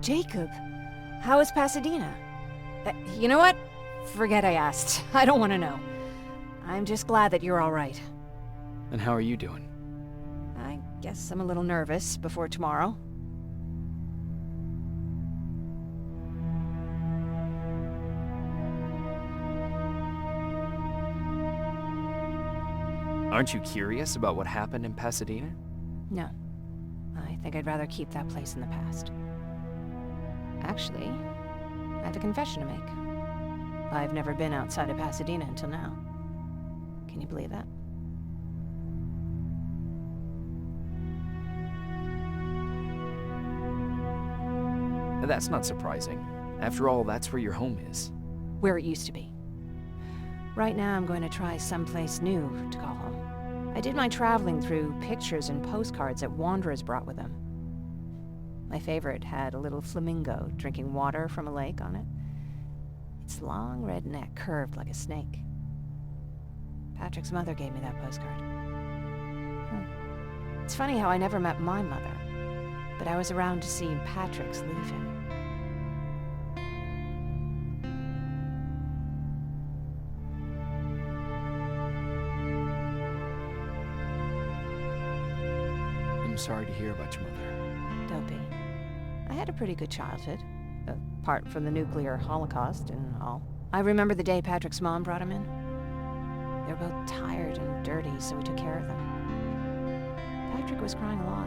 Jacob, how is Pasadena? You know what? Forget I asked. I don't want to know. I'm just glad that you're all right. And how are you doing? I guess I'm a little nervous before tomorrow. Aren't you curious about what happened in Pasadena? No. I think I'd rather keep that place in the past. Actually, I have a confession to make. I've never been outside of Pasadena until now. Can you believe that? That's not surprising. After all, that's where your home is. Where it used to be. Right now, I'm going to try someplace new to call home. I did my traveling through pictures and postcards that wanderers brought with them. My favorite had a little flamingo drinking water from a lake on it. Its long red neck curved like a snake. Patrick's mother gave me that postcard. It's funny how I never met my mother, but I was around to see Patrick's leave him. I'm sorry to hear about your mother. Don't be. I had a pretty good childhood, apart from the nuclear holocaust and all. I remember the day Patrick's mom brought him in. They were both tired and dirty, so we took care of them. Patrick was crying a lot.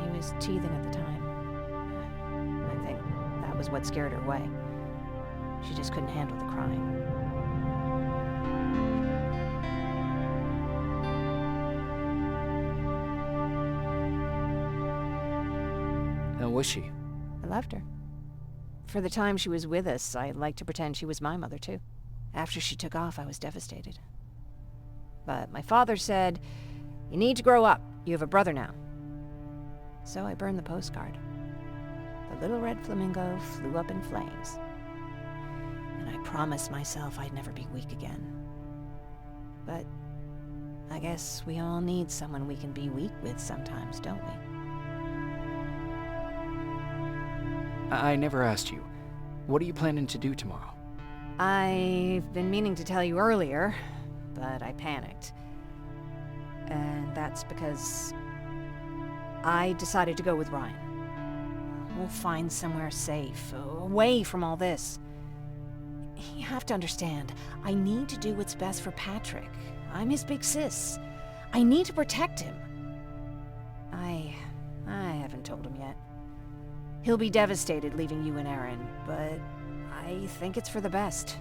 He was teething at the time. I think that was what scared her away. She just couldn't handle the crying. How was she? I loved her. For the time she was with us, I liked to pretend she was my mother, too. After she took off, I was devastated. But my father said, "You need to grow up. You have a brother now." So I burned the postcard. The little red flamingo flew up in flames. And I promised myself I'd never be weak again. But I guess we all need someone we can be weak with sometimes, don't we? I never asked you. What are you planning to do tomorrow? I've been meaning to tell you earlier, but I panicked. And that's because I decided to go with Ryan. We'll find somewhere safe, away from all this. You have to understand, I need to do what's best for Patrick. I'm his big sis. I need to protect him. I haven't told him yet. He'll be devastated leaving you and Aaron, but I think it's for the best.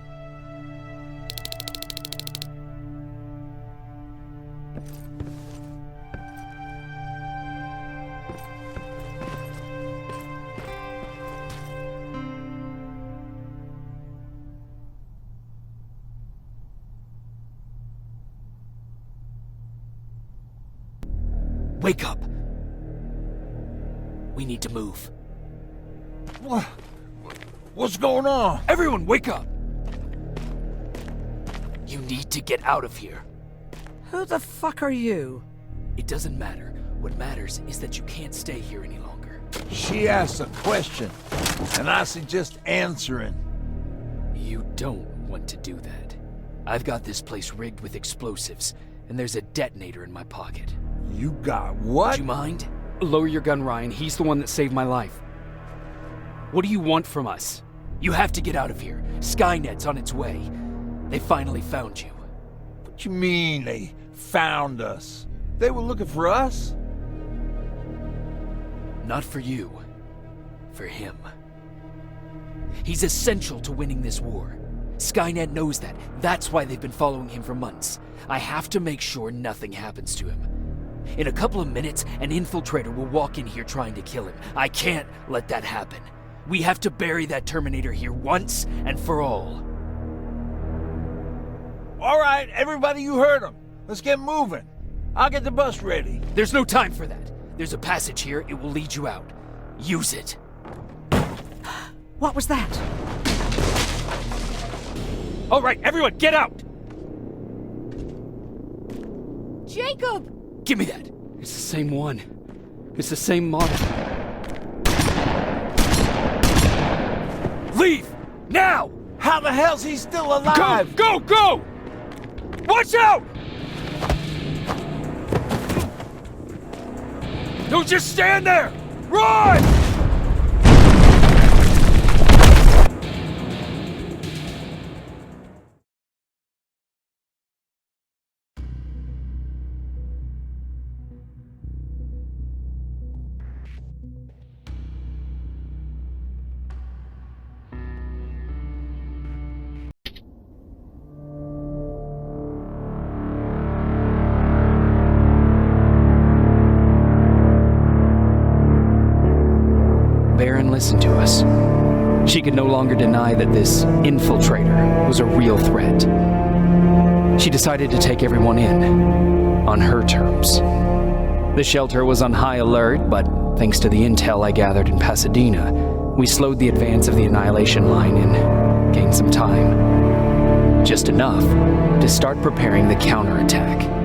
Wake up! We need to move. What's going on? Everyone, wake up! You need to get out of here. Who the fuck are you? It doesn't matter. What matters is that you can't stay here any longer. She asked a question, and I suggest answering. You don't want to do that. I've got this place rigged with explosives, and there's a detonator in my pocket. You got what? Would you mind? Lower your gun, Ryan. He's the one that saved my life. What do you want from us? You have to get out of here. Skynet's on its way. They finally found you. What you mean they found us? They were looking for us? Not for you. For him. He's essential to winning this war. Skynet knows that. That's why they've been following him for months. I have to make sure nothing happens to him. In a couple of minutes, an infiltrator will walk in here trying to kill him. I can't let that happen. We have to bury that Terminator here once and for all. All right, everybody, you heard him. Let's get moving. I'll get the bus ready. There's no time for that. There's a passage here. It will lead you out. Use it. What was that? All right, everyone, get out! Jacob! Give me that. It's the same one. It's the same model. Leave! Now! How the hell's he still alive? Go! Go! Watch out! Don't just stand there! Run! Baron listened to us. She could no longer deny that this infiltrator was a real threat. She decided to take everyone in, on her terms. The shelter was on high alert, but thanks to the intel I gathered in Pasadena, we slowed the advance of the Annihilation line and gained some time. Just enough to start preparing the counterattack.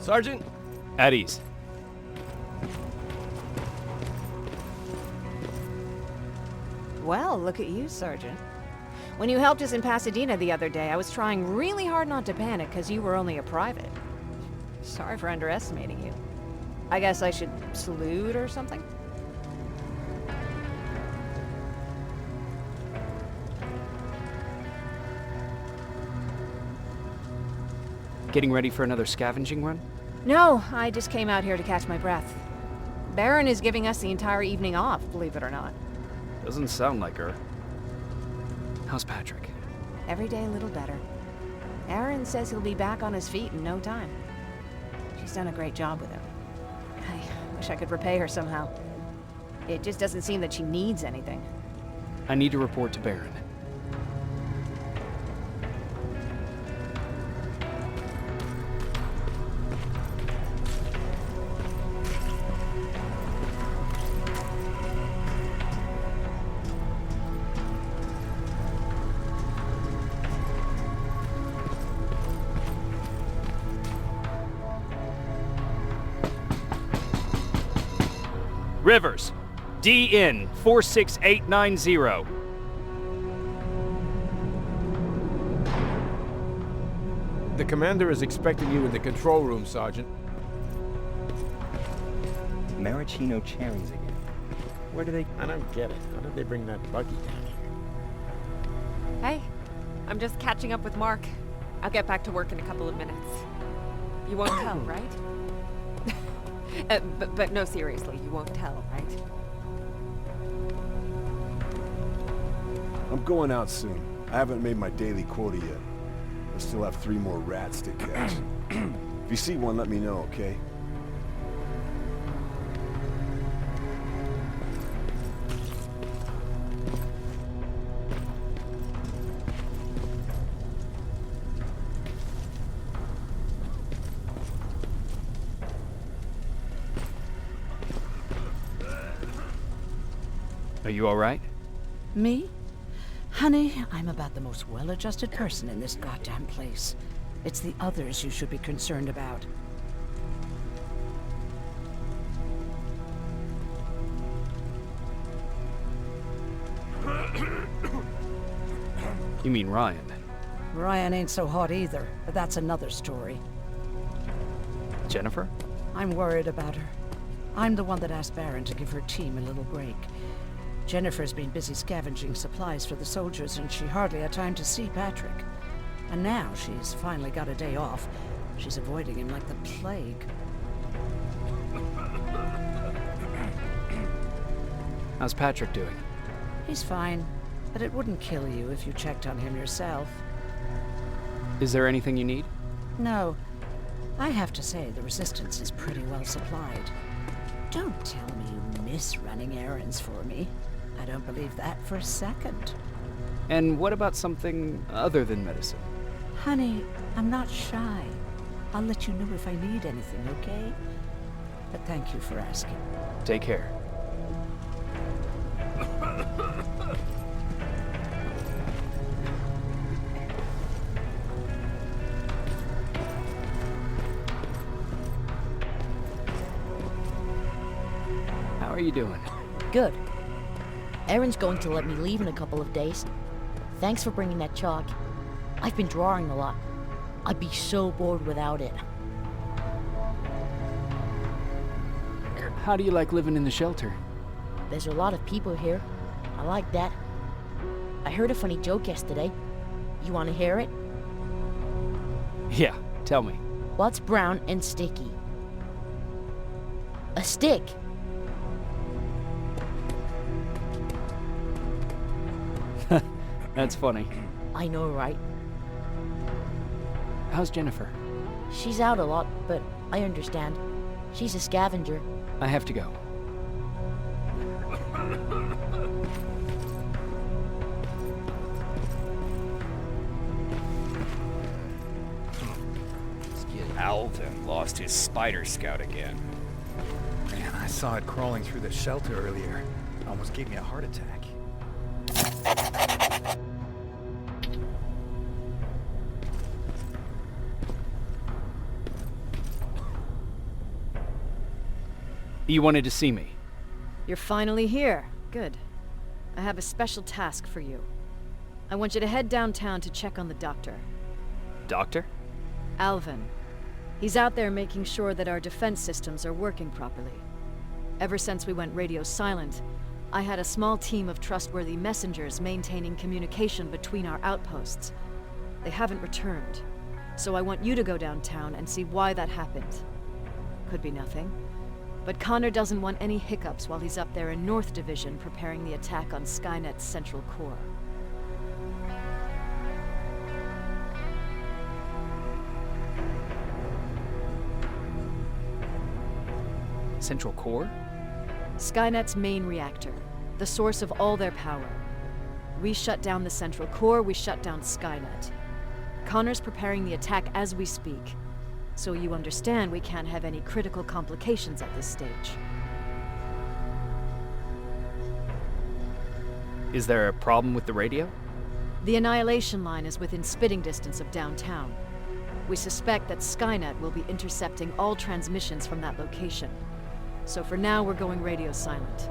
Sergeant? At ease. Well, look at you, Sergeant. When you helped us in Pasadena the other day, I was trying really hard not to panic because you were only a private. Sorry for underestimating you. I guess I should salute or something? Getting ready for another scavenging run? No, I just came out here to catch my breath. Baron is giving us the entire evening off, believe it or not. Doesn't sound like her. How's Patrick? Every day a little better. Aaron says he'll be back on his feet in no time. She's done a great job with him. I wish I could repay her somehow. It just doesn't seem that she needs anything. I need to report to Baron. Rivers, DN 46890. The commander is expecting you in the control room, Sergeant. Maraschino cherries again. Where do they... I don't get it. How did they bring that buggy down here? Hey, I'm just catching up with Mark. I'll get back to work in a couple of minutes. You won't tell, right? But no, seriously, you won't tell, right? I'm going out soon. I haven't made my daily quota yet. I still have 3 more rats to catch. If you see one, let me know, okay? Are you all right? Me? Honey, I'm about the most well-adjusted person in this goddamn place. It's the others you should be concerned about. You mean Ryan? Ryan ain't so hot either, but that's another story. Jennifer? I'm worried about her. I'm the one that asked Baron to give her team a little break. Jennifer's been busy scavenging supplies for the soldiers, and she hardly had time to see Patrick. And now she's finally got a day off. She's avoiding him like the plague. How's Patrick doing? He's fine, but it wouldn't kill you if you checked on him yourself. Is there anything you need? No. I have to say, the Resistance is pretty well supplied. Don't tell me you miss running errands for me. I don't believe that for a second. And what about something other than medicine? Honey, I'm not shy. I'll let you know if I need anything, okay? But thank you for asking. Take care. How are you doing? Good. Erin's going to let me leave in a couple of days. Thanks for bringing that chalk. I've been drawing a lot. I'd be so bored without it. How do you like living in the shelter? There's a lot of people here. I like that. I heard a funny joke yesterday. You want to hear it? Yeah, tell me. What's brown and sticky? A stick. That's funny. I know, right? How's Jennifer? She's out a lot, but I understand. She's a scavenger. I have to go. Alvin lost his spider scout again. Man, I saw it crawling through the shelter earlier. It almost gave me a heart attack. You wanted to see me? You're finally here. Good. I have a special task for you. I want you to head downtown to check on the doctor. Doctor? Alvin. He's out there making sure that our defense systems are working properly. Ever since we went radio silent, I had a small team of trustworthy messengers maintaining communication between our outposts. They haven't returned, so I want you to go downtown and see why that happened. Could be nothing, but Connor doesn't want any hiccups while he's up there in North Division preparing the attack on Skynet's central core. Central core? Skynet's main reactor, the source of all their power. We shut down the central core, we shut down Skynet. Connor's preparing the attack as we speak, so you understand we can't have any critical complications at this stage. Is there a problem with the radio? The Annihilation Line is within spitting distance of downtown. We suspect that Skynet will be intercepting all transmissions from that location. So for now, we're going radio silent.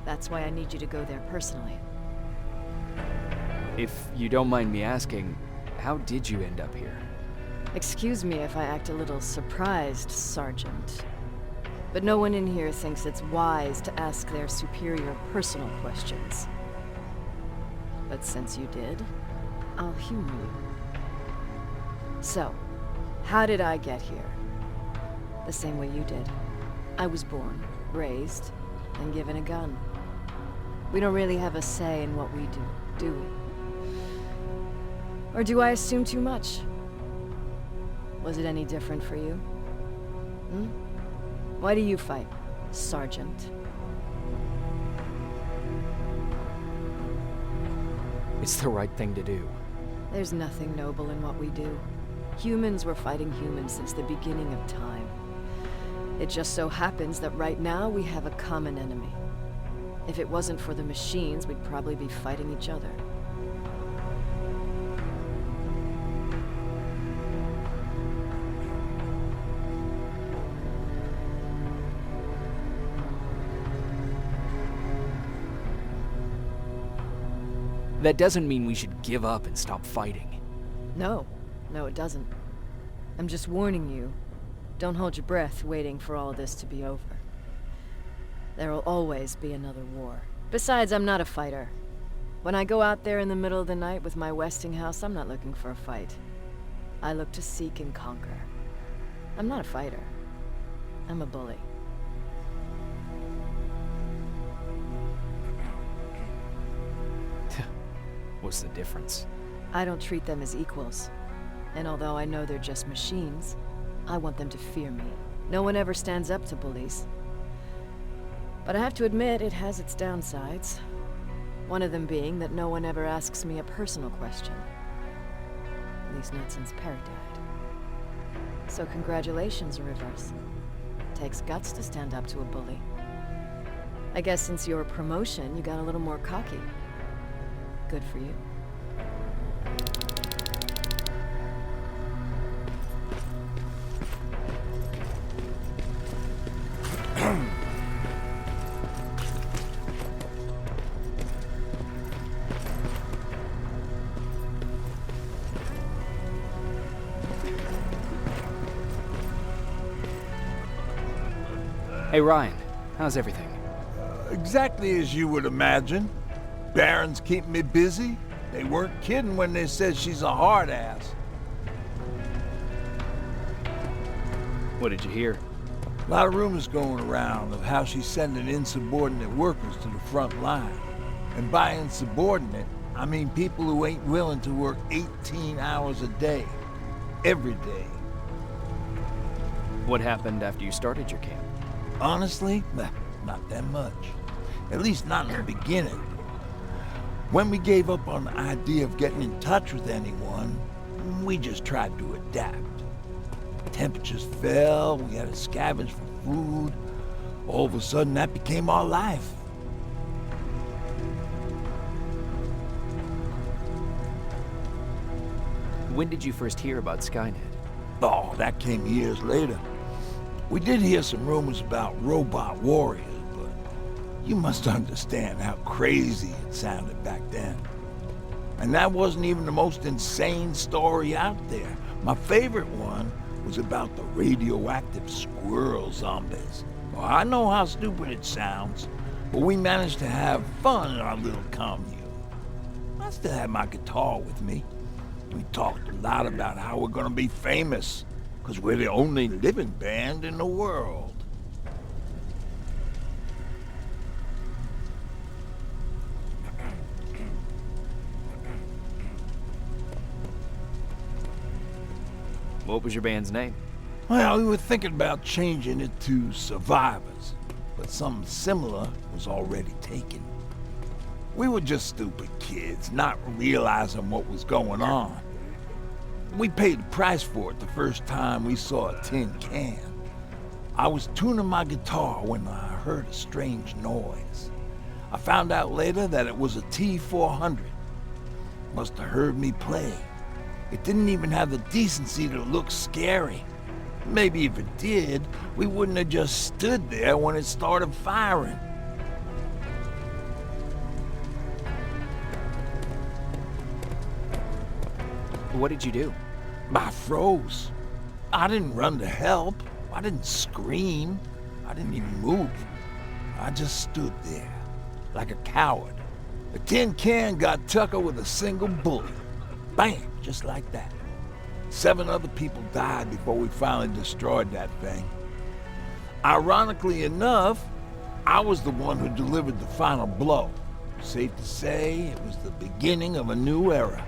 That's why I need you to go there personally. If you don't mind me asking, how did you end up here? Excuse me if I act a little surprised, Sergeant. But no one in here thinks it's wise to ask their superior personal questions. But since you did, I'll humor you. So, how did I get here? The same way you did. I was born, raised, and given a gun. We don't really have a say in what we do we? Or do I assume too much? Was it any different for you? Why do you fight, Sergeant? It's the right thing to do. There's nothing noble in what we do. Humans were fighting humans since the beginning of time. It just so happens that right now we have a common enemy. If it wasn't for the machines, we'd probably be fighting each other. That doesn't mean we should give up and stop fighting. No, it doesn't. I'm just warning you. Don't hold your breath waiting for all this to be over. There will always be another war. Besides, I'm not a fighter. When I go out there in the middle of the night with my Westinghouse, I'm not looking for a fight. I look to seek and conquer. I'm not a fighter. I'm a bully. What's the difference? I don't treat them as equals. And although I know they're just machines, I want them to fear me. No one ever stands up to bullies. But I have to admit, it has its downsides. One of them being that no one ever asks me a personal question. At least not since Perry died. So congratulations, Rivers. Takes guts to stand up to a bully. I guess since your promotion, you got a little more cocky. Good for you. Hey Ryan, how's everything? Exactly as you would imagine. Baron's keeping me busy. They weren't kidding when they said she's a hard ass. What did you hear? A lot of rumors going around of how she's sending insubordinate workers to the front line. And by insubordinate, I mean people who ain't willing to work 18 hours a day. Every day. What happened after you started your camp? Honestly, not that much. At least not in the beginning. When we gave up on the idea of getting in touch with anyone, we just tried to adapt. Temperatures fell, we had to scavenge for food. All of a sudden, that became our life. When did you first hear about Skynet? Oh, that came years later. We did hear some rumors about robot warriors, but you must understand how crazy it sounded back then. And that wasn't even the most insane story out there. My favorite one was about the radioactive squirrel zombies. Well, I know how stupid it sounds, but we managed to have fun in our little commune. I still had my guitar with me. We talked a lot about how we're gonna be famous, because we're the only living band in the world. What was your band's name? Well, we were thinking about changing it to Survivors, but something similar was already taken. We were just stupid kids, not realizing what was going on. We paid the price for it the first time we saw a tin can. I was tuning my guitar when I heard a strange noise. I found out later that it was a T-400. Must have heard me play. It didn't even have the decency to look scary. Maybe if it did, we wouldn't have just stood there when it started firing. What did you do? I froze. I didn't run to help. I didn't scream. I didn't even move. I just stood there, like a coward. The tin can got Tucker with a single bullet. Bam, just like that. 7 other people died before we finally destroyed that thing. Ironically enough, I was the one who delivered the final blow. Safe to say, it was the beginning of a new era.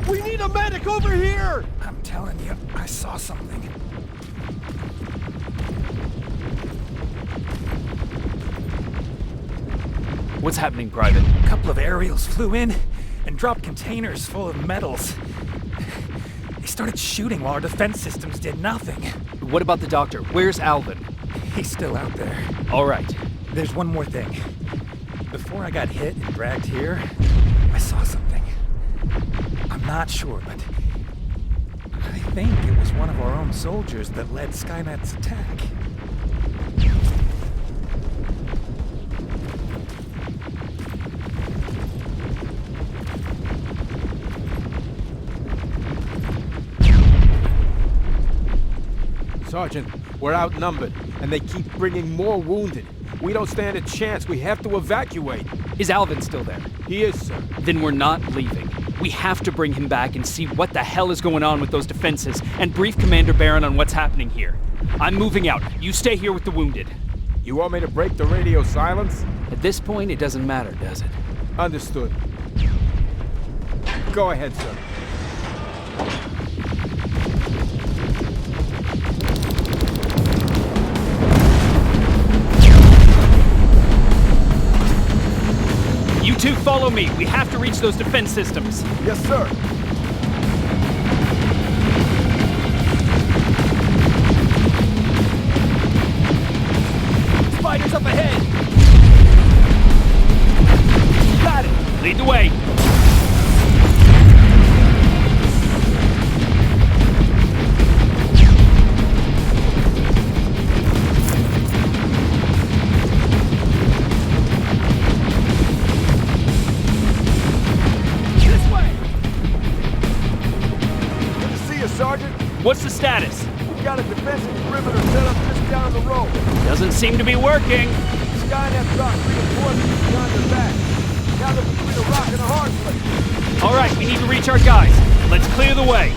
We need a medic over here! I'm telling you, I saw something. What's happening, Private? A couple of aerials flew in and dropped containers full of metals. They started shooting while our defense systems did nothing. What about the doctor? Where's Alvin? He's still out there. All right. There's one more thing. Before I got hit and dragged here, I saw something. I'm not sure, but I think it was one of our own soldiers that led Skynet's attack. Sergeant, we're outnumbered, and they keep bringing more wounded. We don't stand a chance. We have to evacuate. Is Alvin still there? He is, sir. Then we're not leaving. We have to bring him back and see what the hell is going on with those defenses, and brief Commander Barron on what's happening here. I'm moving out. You stay here with the wounded. You want me to break the radio silence? At this point, it doesn't matter, does it? Understood. Go ahead, sir. You two follow me. We have to reach those defense systems. Yes, sir. Spiders up ahead. Got it. Lead the way. What's the status? We've got a defensive perimeter set up just down the road. Doesn't seem to be working. Skynet's got reinforcements behind their back. Now they're between a rock and a hard place. All right, we need to reach our guys. Let's clear the way.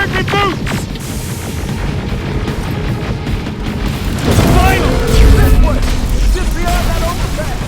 American boots! Finally! This way! Just beyond that overpass!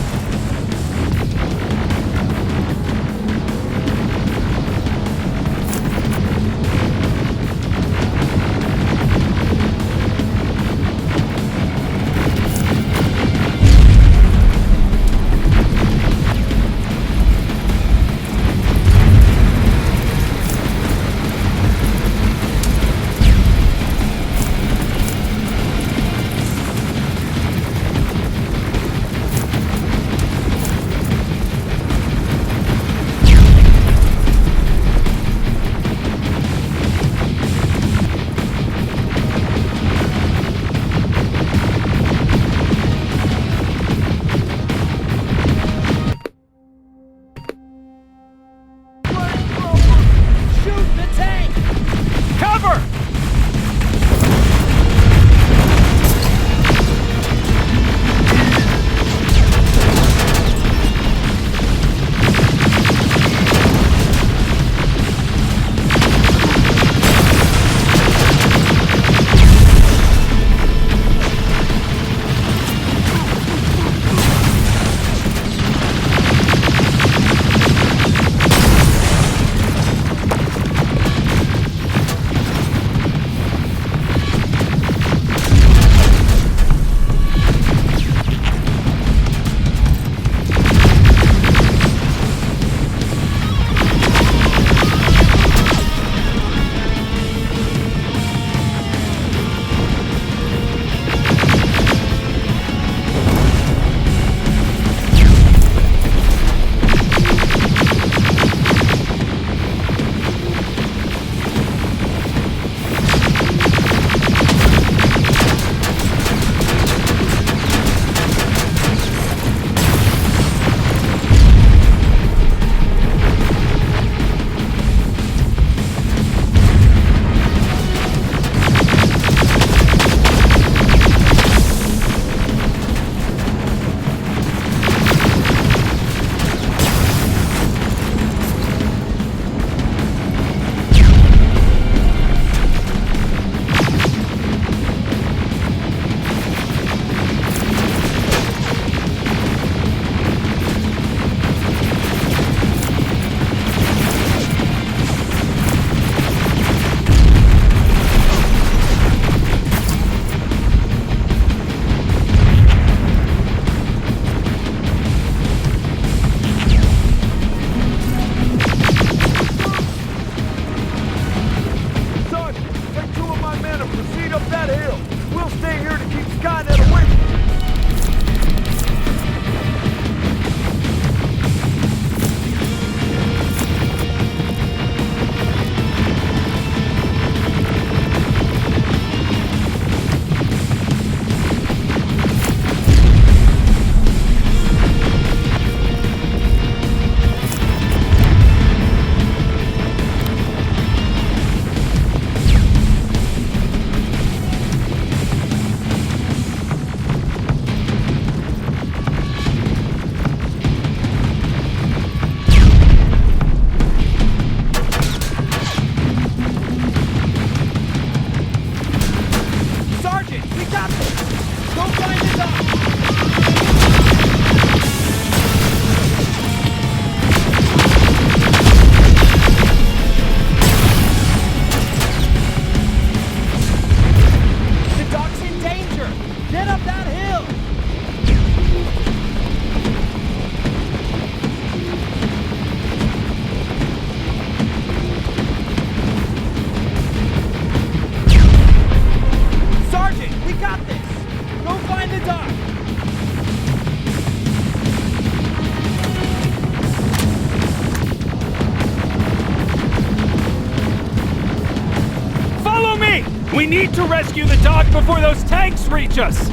We need to rescue the dog before those tanks reach us!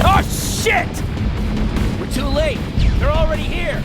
Oh, shit! We're too late. They're already here.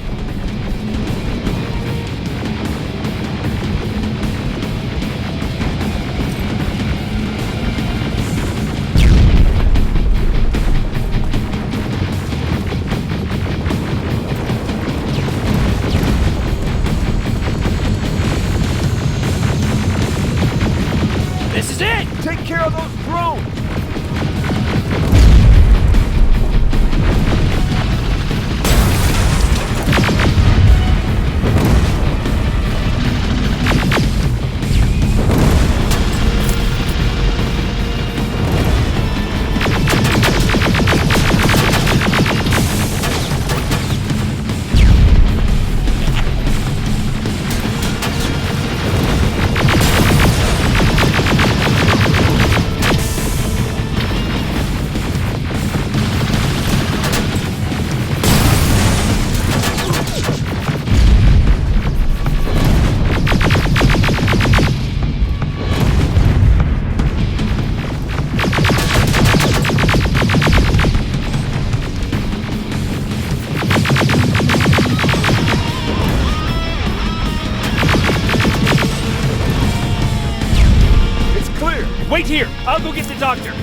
I'll go get the doctor.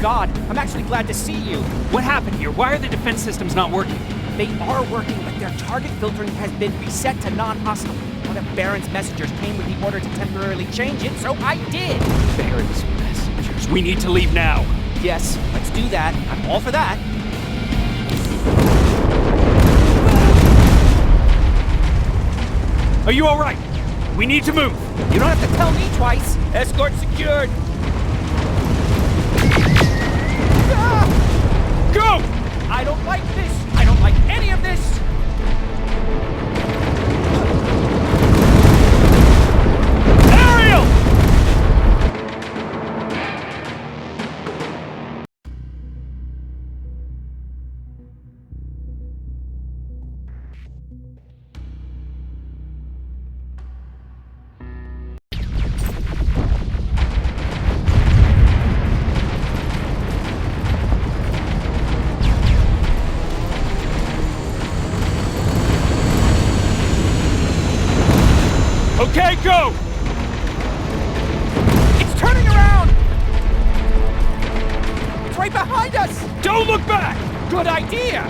God, I'm actually glad to see you. What happened here? Why are the defense systems not working? They are working, but their target filtering has been reset to non-hostile. One of Baron's messengers came with the order to temporarily change it, so I did. Baron's messengers. We need to leave now. Yes, let's do that. I'm all for that. Are you all right? We need to move. You don't have to tell me twice. Escort secured. Go! I don't like this! I don't like any of this! Ariel! Okay, go! It's turning around! It's right behind us! Don't look back! Good idea!